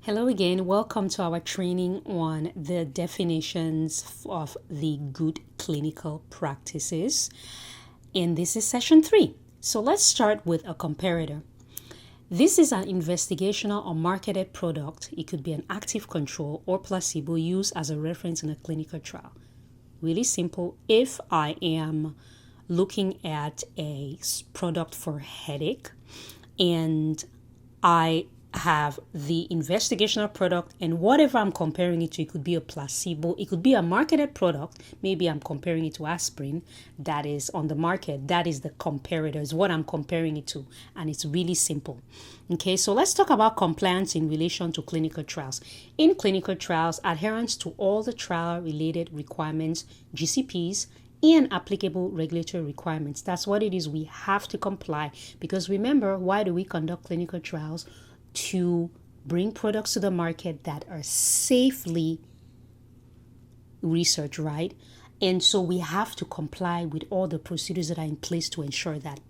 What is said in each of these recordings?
Hello again. Welcome to our training on the definitions of the good clinical practices. And this is session 3. So let's start with a comparator. This is an investigational or marketed product. It could be an active control or placebo used as a reference in a clinical trial. Really simple. If I am looking at a product for headache and I have the investigational product, and whatever I'm comparing it to, it could be a placebo, it could be a marketed product. Maybe I'm comparing it to aspirin that is on the market. That is the comparator, is what I'm comparing it to, and it's really simple. Okay, so let's talk about compliance in relation to clinical trials. In clinical trials, adherence to all the trial-related requirements, GCPs, and applicable regulatory requirements. That's what it is. We have to comply, because remember, why do we conduct clinical trials? To bring products to the market that are safely researched, right? And so we have to comply with all the procedures that are in place to ensure that.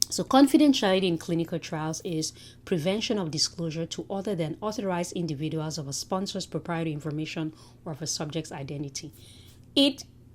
So confidentiality in clinical trials is prevention of disclosure to other than authorized individuals of a sponsor's proprietary information or of a subject's identity.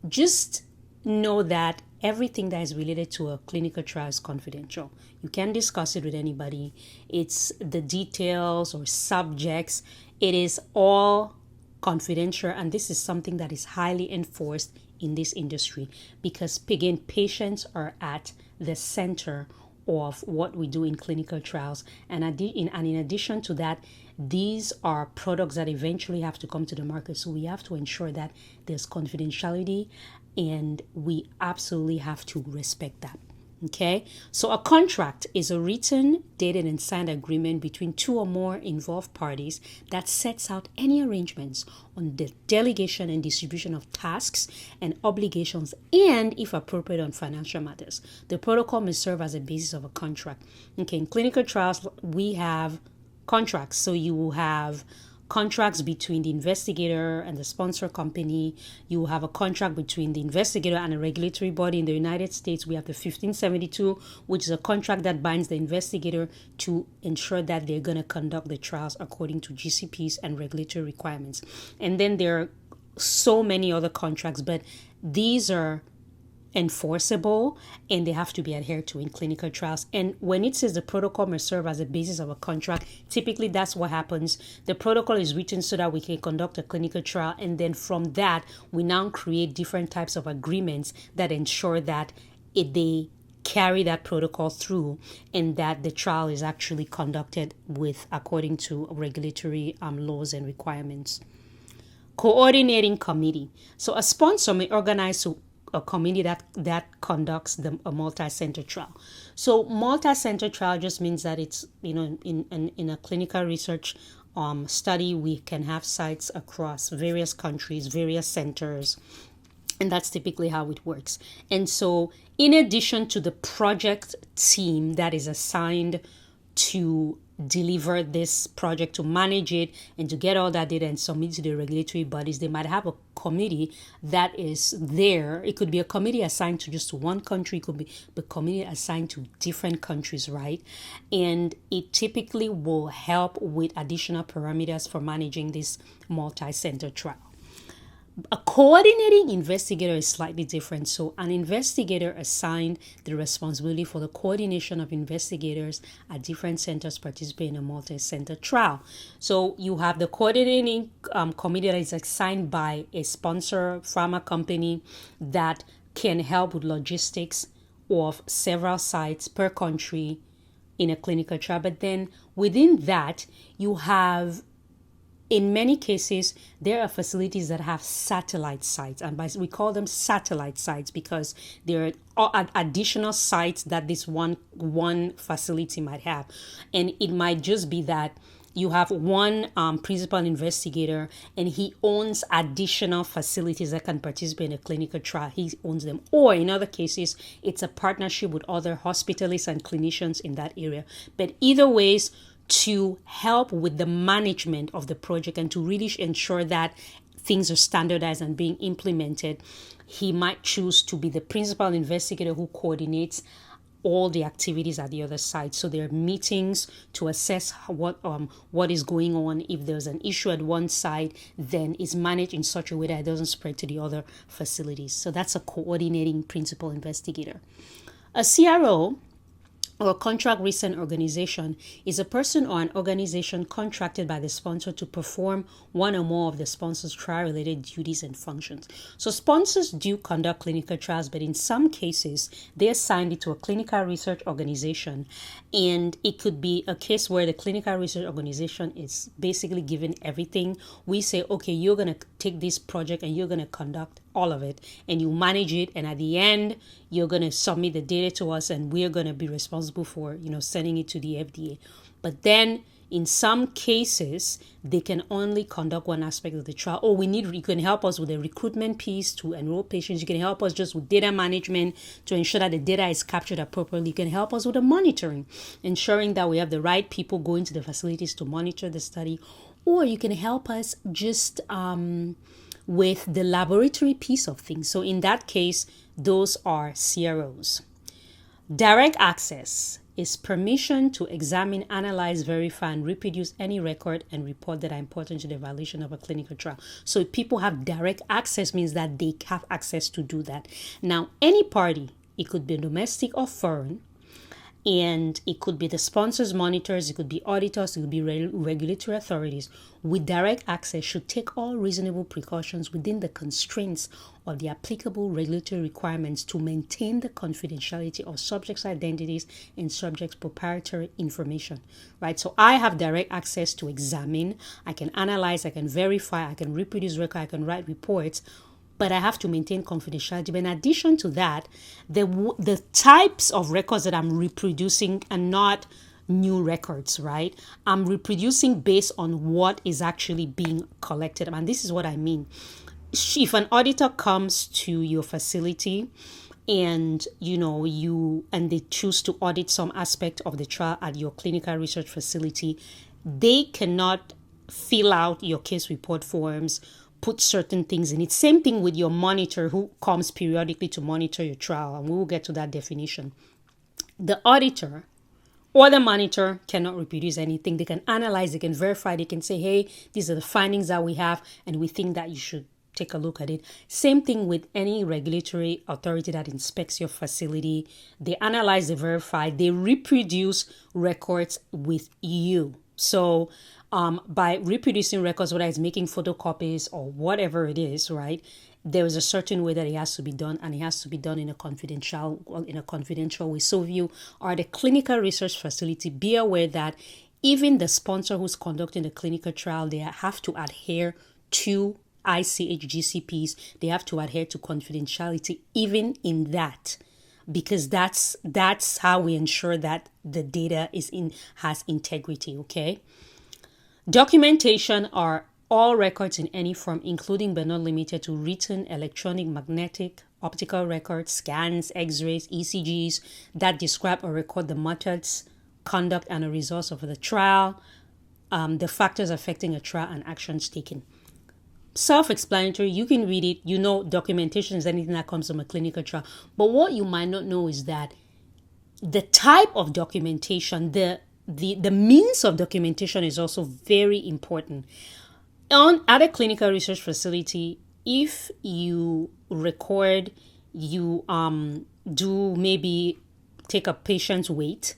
Just know that everything that is related to a clinical trial is confidential. You can't discuss it with anybody. It's the details or subjects. It is all confidential, and this is something that is highly enforced in this industry because, again, patients are at the center of what we do in clinical trials. And in addition to that, these are products that eventually have to come to the market. So we have to ensure that there's confidentiality, and we absolutely have to respect that. Okay, so a contract is a written, dated, and signed agreement between two or more involved parties that sets out any arrangements on the delegation and distribution of tasks and obligations, and, if appropriate, on financial matters. The protocol may serve as a basis of a contract. Okay, in clinical trials, we have contracts. So you will have contracts between the investigator and the sponsor company. You have a contract between the investigator and a regulatory body. In the United States, we have the 1572, which is a contract that binds the investigator to ensure that they're going to conduct the trials according to GCPs and regulatory requirements. And then there are so many other contracts, but these are enforceable and they have to be adhered to in clinical trials. And when it says the protocol may serve as a basis of a contract, typically that's what happens. The protocol is written so that we can conduct a clinical trial, and then from that we now create different types of agreements that ensure that they carry that protocol through and that the trial is actually conducted with according to regulatory laws and requirements. Coordinating committee. So a sponsor may organize a committee that conducts a multi-center trial. So multi-center trial just means that it's, in a clinical research study, we can have sites across various countries, various centers, and that's typically how it works. And so in addition to the project team that is assigned to deliver this project, to manage it, and to get all that data and submit to the regulatory bodies, they might have a committee that is there. It could be a committee assigned to just one country. It could be a committee assigned to different countries, right? And it typically will help with additional parameters for managing this multi-center trial. A coordinating investigator is slightly different. So an investigator assigned the responsibility for the coordination of investigators at different centers participating in a multi-center trial. So you have the coordinating committee that is assigned by a sponsor pharma company that can help with logistics of several sites per country in a clinical trial. But then within that, you have, in many cases, there are facilities that have satellite sites, and we call them satellite sites because there are additional sites that this one facility might have. And it might just be that you have one principal investigator and he owns additional facilities that can participate in a clinical trial. He owns them. Or in other cases, it's a partnership with other hospitalists and clinicians in that area. But either ways, to help with the management of the project and to really ensure that things are standardized and being implemented, he might choose to be the principal investigator who coordinates all the activities at the other side. So there are meetings to assess what is going on. If there's an issue at one side, then it's managed in such a way that it doesn't spread to the other facilities. So that's a coordinating principal investigator. A CRO, or contract research organization, is a person or an organization contracted by the sponsor to perform one or more of the sponsor's trial-related duties and functions. So sponsors do conduct clinical trials, but in some cases, they assigned it to a clinical research organization. And it could be a case where the clinical research organization is basically given everything. We say, okay, you're going to take this project and you're going to conduct all of it, and you manage it, and at the end you're going to submit the data to us, and we're going to be responsible for sending it to the FDA. But then in some cases they can only conduct one aspect of the trial. You can help us with the recruitment piece to enroll patients. You can help us just with data management to ensure that the data is captured appropriately. You can help us with the monitoring, ensuring that we have the right people going to the facilities to monitor the study. Or you can help us just with the laboratory piece of things. So in that case, those are CROs. Direct access is permission to examine, analyze, verify, and reproduce any record and report that are important to the evaluation of a clinical trial. So if people have direct access, means that they have access to do that. Now, any party, it could be domestic or foreign, and it could be the sponsors, monitors, it could be auditors, it could be regulatory authorities with direct access, should take all reasonable precautions within the constraints of the applicable regulatory requirements to maintain the confidentiality of subjects' identities and subjects' proprietary information, right? So I have direct access to examine, I can analyze, I can verify, I can reproduce records, I can write reports, but I have to maintain confidentiality. But in addition to that, the types of records that I'm reproducing are not new records, right? I'm reproducing based on what is actually being collected. And this is what I mean. If an auditor comes to your facility and they choose to audit some aspect of the trial at your clinical research facility, they cannot fill out your case report forms, put certain things in it. Same thing with your monitor who comes periodically to monitor your trial, and we will get to that definition. The auditor or the monitor cannot reproduce anything. They can analyze, they can verify, they can say, hey, these are the findings that we have, and we think that you should take a look at it. Same thing with any regulatory authority that inspects your facility. They analyze, they verify, they reproduce records with you. So by reproducing records, whether it's making photocopies or whatever it is, right, there is a certain way that it has to be done, and it has to be done in a confidential way. So if you are the clinical research facility, be aware that even the sponsor who's conducting the clinical trial, they have to adhere to ICH GCPs. They have to adhere to confidentiality even in that, because that's how we ensure that the data has integrity, okay? Documentation are all records in any form, including but not limited to written, electronic, magnetic, optical records, scans, x-rays, ECGs that describe or record the methods, conduct, and the results of the trial, the factors affecting a trial, and actions taken. Self-explanatory, you can read it. Documentation is anything that comes from a clinical trial. But what you might not know is that the type of documentation, the means of documentation is also very important. At a clinical research facility, if you record, you do maybe take a patient's weight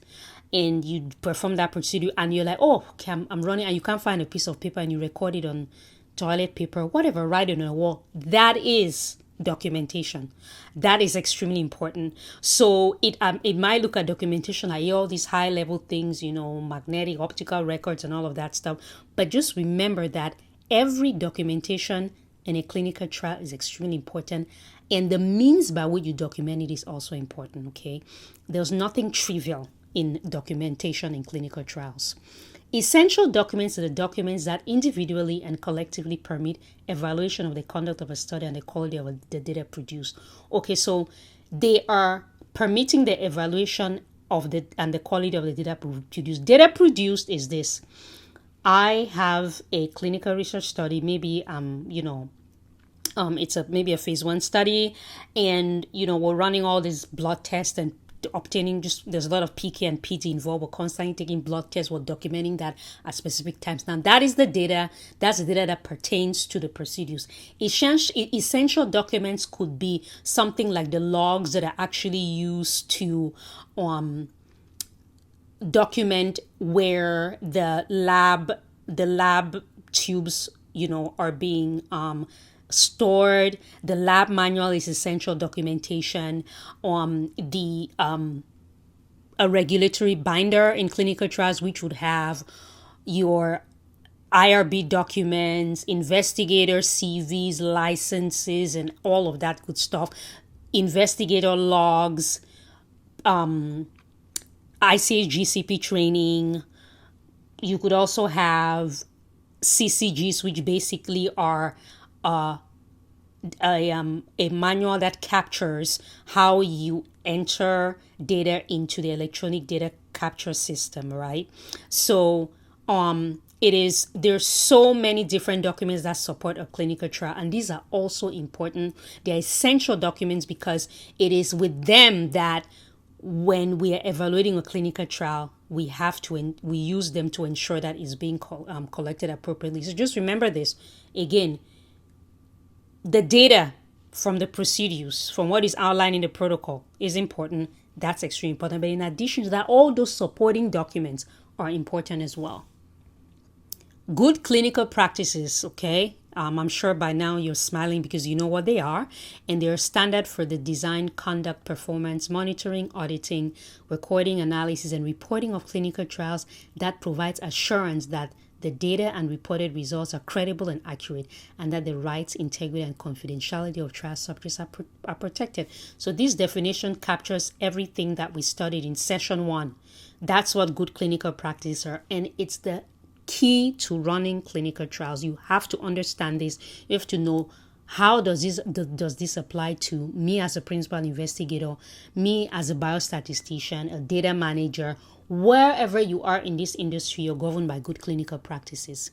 and you perform that procedure, and you're like, oh, okay, I'm running, and you can't find a piece of paper, and you record it on toilet paper, whatever, write it on a wall. That is documentation. That is extremely important. So it might look at documentation like all these high level things, magnetic, optical records and all of that stuff. But just remember that every documentation in a clinical trial is extremely important, and the means by which you document it is also important, okay? There's nothing trivial in documentation in clinical trials. Essential documents are the documents that individually and collectively permit evaluation of the conduct of a study and the quality of the data produced. Okay, so they are permitting the evaluation of the quality of the data produced. Data produced is this. I have a clinical research study, maybe it's maybe a phase 1 study, and we're running all these blood tests and obtaining, just there's a lot of PK and PT involved. We're constantly taking blood tests. We're documenting that at specific times. Now that is the data. That's the data that pertains to the procedures. Essential documents could be something like the logs that are actually used to document where the lab tubes, are being stored. The lab manual is essential documentation. A regulatory binder in clinical trials, which would have your IRB documents, investigator CVs, licenses, and all of that good stuff. Investigator logs, ICH GCP training. You could also have CCGs, which basically are a manual that captures how you enter data into the electronic data capture system, right? So there's so many different documents that support a clinical trial, and these are also important. They're essential documents because it is with them that when we are evaluating a clinical trial, we use them to ensure that it's being collected appropriately. So just remember this again. The data from the procedures, from what is outlined in the protocol, is important. That's extremely important. But in addition to that, all those supporting documents are important as well. Good clinical practices, okay? I'm sure by now you're smiling because you know what they are, and they're standard for the design, conduct, performance, monitoring, auditing, recording, analysis, and reporting of clinical trials that provides assurance that the data and reported results are credible and accurate, and that the rights, integrity, and confidentiality of trial subjects are protected. So this definition captures everything that we studied in session 1. That's what good clinical practices are, and it's the key to running clinical trials. You have to understand this. You have to know, how does this apply to me as a principal investigator, me as a biostatistician, a data manager. Wherever you are in this industry, you're governed by good clinical practices.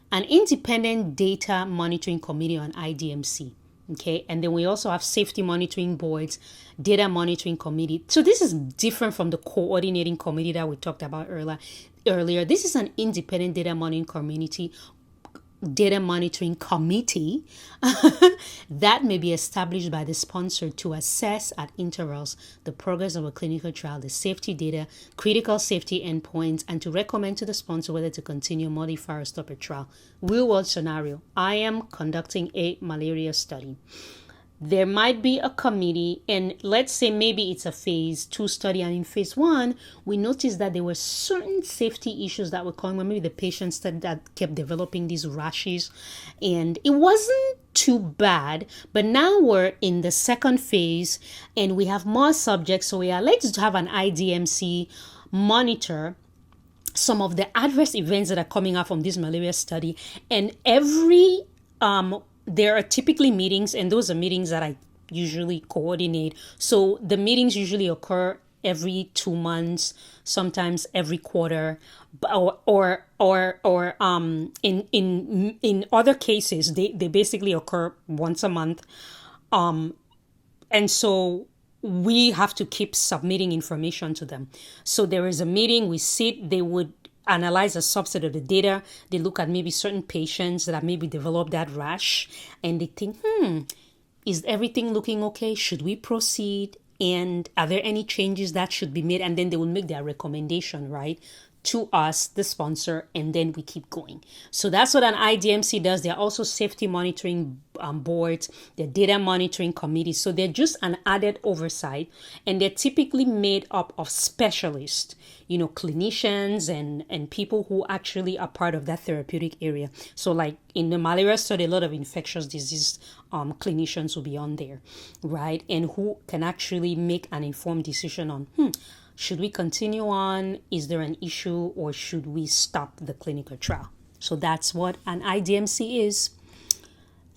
An independent data monitoring committee on IDMC. Okay, and then we also have safety monitoring boards, data monitoring committee. So this is different from the coordinating committee that we talked about earlier. This is an independent data monitoring committee that may be established by the sponsor to assess at intervals the progress of a clinical trial, the safety data, critical safety endpoints, and to recommend to the sponsor whether to continue, modify, or stop a trial. Real world scenario: I am conducting a malaria study. There might be a committee, and let's say maybe it's a phase 2 study, and in phase 1 we noticed that there were certain safety issues that were coming. Maybe the patients that kept developing these rashes, and it wasn't too bad, but now we're in the second phase and we have more subjects, so we are likely to have an IDMC monitor some of the adverse events that are coming out from this malaria study. And there are typically meetings, and those are meetings that I usually coordinate. So the meetings usually occur every 2 months, sometimes every quarter, or in other cases they basically occur once a month. And so we have to keep submitting information to them. So there is a meeting, we sit, they would analyze a subset of the data. They look at maybe certain patients that have maybe developed that rash, and they think, is everything looking okay? Should we proceed? And are there any changes that should be made? And then they will make their recommendation, right, to us, the sponsor, and then we keep going. So that's what an IDMC does. There are also safety monitoring boards, they're data monitoring committees. So they're just an added oversight, and they're typically made up of specialists, clinicians and people who actually are part of that therapeutic area. So like in the malaria study, a lot of infectious disease clinicians will be on there, right? And who can actually make an informed decision on, should we continue on? Is there an issue, or should we stop the clinical trial? So that's what an IDMC is.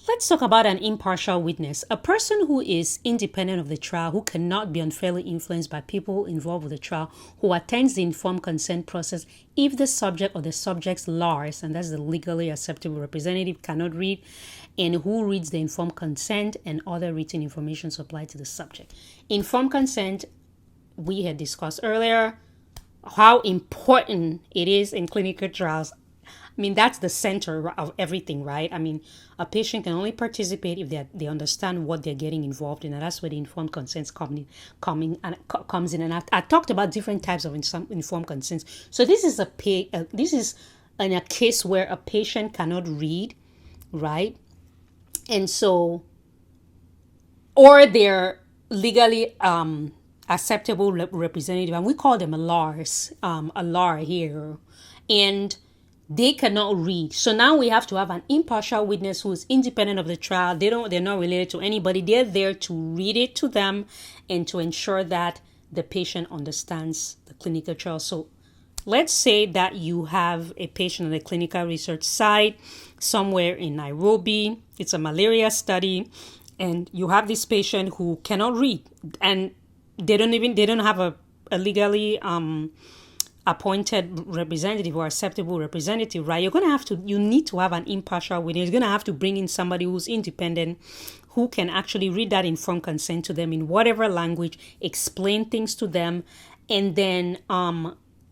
Let's talk about an impartial witness, a person who is independent of the trial, who cannot be unfairly influenced by people involved with the trial, who attends the informed consent process if the subject or the subject's lawyers, and that's the legally acceptable representative, cannot read, and who reads the informed consent and other written information supplied to the subject. Informed consent, we had discussed earlier, how important it is in clinical trials. I mean, that's the center of everything, right? I mean, a patient can only participate if they understand what they're getting involved in, and that's where the informed consent comes in. And I talked about different types of informed consents. So this is this is in a case where a patient cannot read, right? And so, or they're legally acceptable representative, and we call them a LARs, a LAR here, and they cannot read. So now we have to have an impartial witness who is independent of the trial. They're not related to anybody. They're there to read it to them and to ensure that the patient understands the clinical trial. So let's say that you have a patient on a clinical research site somewhere in Nairobi. It's a malaria study, and you have this patient who cannot read, and they don't have a legally appointed representative or acceptable representative, right? You need to have an impartial witness. You're going to have to bring in somebody who's independent, who can actually read that informed consent to them in whatever language, explain things to them, and then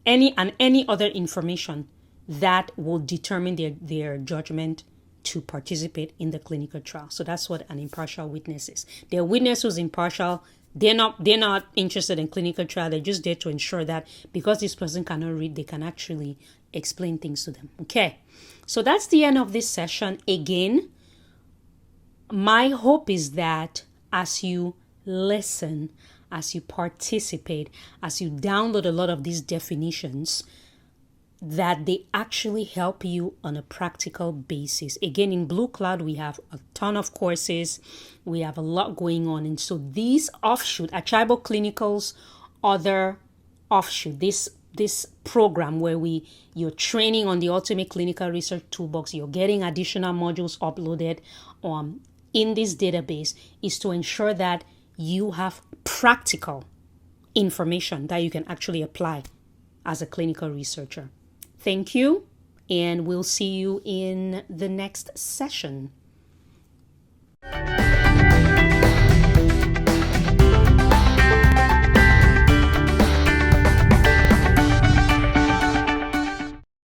any other information that will determine their judgment to participate in the clinical trial. So that's what an impartial witness is. They're a witness who's impartial. They're not interested in clinical trial. They're just there to ensure that because this person cannot read, they can actually explain things to them. Okay, so that's the end of this session. Again, my hope is that as you listen, as you participate, as you download a lot of these definitions, that they actually help you on a practical basis. Again, in Blue Cloud, we have a ton of courses. We have a lot going on. And so these offshoot, Achaibo Clinical's other offshoot, this program where you're training on the Ultimate Clinical Research Toolbox, you're getting additional modules uploaded in this database, is to ensure that you have practical information that you can actually apply as a clinical researcher. Thank you, and we'll see you in the next session.